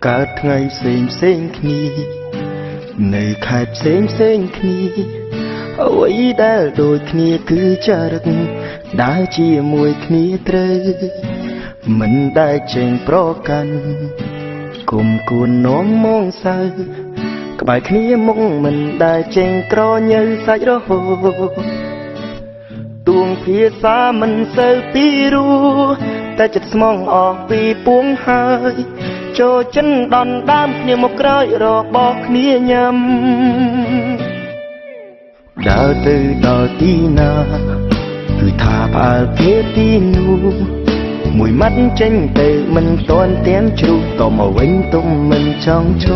កើតថ្ងៃផ្សេងគ្នានៅខែផ្សេងគ្នាអ្វីដែលដូចគ្នាគឺចរិតដើរជាមួយគ្នាត្រូវមិនដែលចេញប្រកាន់គុំគួននំមងសៅក្បែរគ្នាមុខមិនដែលចេញក្រញើសាច់រហូតទួងភាសាមិនសូវពីរោះតែចិត្តស្មងអស់ពីពួងហើយចូលចិនដនដើមគ្នាមកក្រោយរបស់គ្នាញ៉ាំដើរទៅដល់ទីណាគឺថាផ្អើលគេទីនោះមួយម៉ាត់ចេញទៅមិនទាន់ទាំងជ្រុះតមកវិញទុំមិនចង់ឈ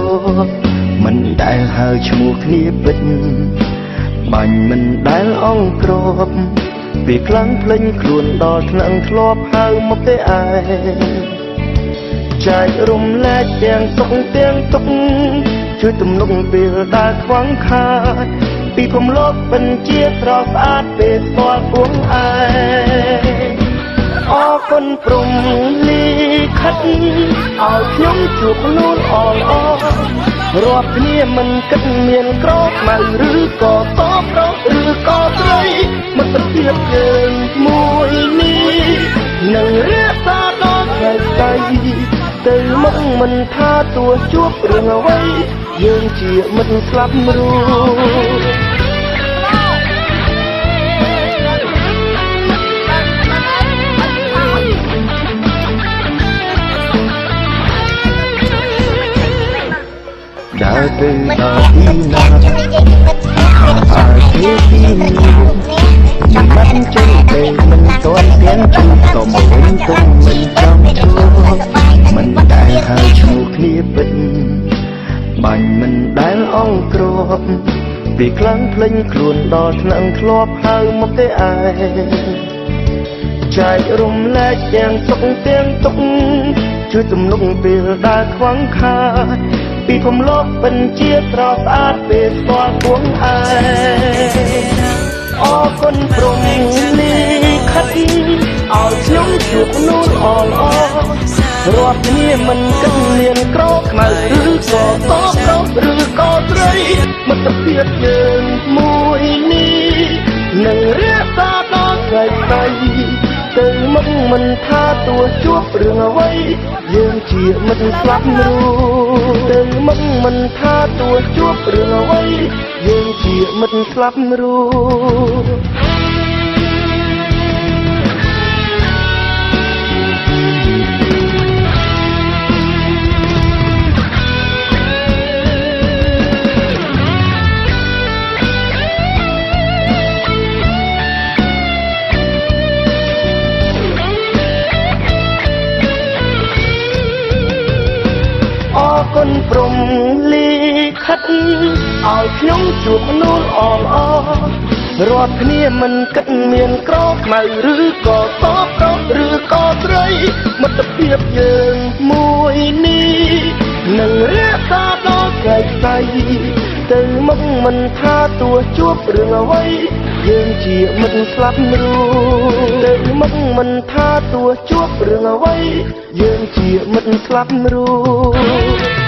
ប់មិនដែលហៅឈ្មោះគ្នាពិតបាញ់មិនដែលអង្គ្របពេលខ្លាំងភ្លេចខ្លួនដល់ថ្នាក់ធ្លាប់ហៅមកទេឯងចែករំលែកទាំងសុខទាំងទុក្ខជួយទំនុកពេលដែលខ្វះខាតពីភពលោកបញ្ជាស្រស់ស្អាតពេលស្គាល់ពួងឯងអរគុណព្រំលីខិតឲ្យខ្ញុំជួបនួនអររាប់គ្នាមិនគិតមានក្រខ្មៅឬក៏តបរកឬក៏ត្រីមិត្តភាពយើងមួយនេះនឹងរៀបសារដល់ថ្ងៃស្អែកទៅមុខមិនថាទោះជួបរឿងអ្វីយើងជាមិត្តស្លាប់រស់ដើរទៅដល់ទីណាហើយគេទីនេះមិនចេញទៅមិនទាន់ទាំងជួបក៏មកវិញទុំមិនចង់ជួបមិនដែលហៅឈ្មោះគ្នាពិតបាញ់មិនដែលអង្គ្របពេលខ្លាំងភ្លេចខ្លួនដល់ថ្នាក់ធ្លាប់ហៅមកទេឯងចែករំលែកទាំងសុខទាំងទុក្ខជួយទំនុកពេលដែលខ្វះខាតពីភពលោកបញ្ជាស្រស់ស្អាតពេលស្គាល់ពួងឯងអរគុណព្រំលីខិតឲ្យខ្ញុំជួបនួនអររាប់គ្នាមិនគិតមានក្រខ្មៅឬក៏តបរកឬក៏ត្រីមិត្តភាពយើងមួយនេះនឹងរៀបសារដល់ថ្ងៃស្អែកទៅមុខមិនថាទោះជួបរឿងអ្វីយើងជាមិត្តស្លាប់រស់ទៅមុខមិនថាទោះជួបរឿងអ្វីយើងជាមិត្តស្លាប់រស់គុណព្រំលីខិតឲ្យខ្ញុំជួបនួនអររាប់គ្នាមិនគិតមានក្រខ្មៅឬក៏តបរកឬក៏ត្រីមិត្តភាពយើងមួយនេះនឹងរៀបសារដល់ថ្ងៃស្អែកទៅមុខមិនថាទោះជួបរឿងអ្វីយើងជាមិត្តស្លាប់រស់ទៅមុខមិនថាទោះជួបរឿងអ្វីយើងជាមិត្តស្លាប់រស់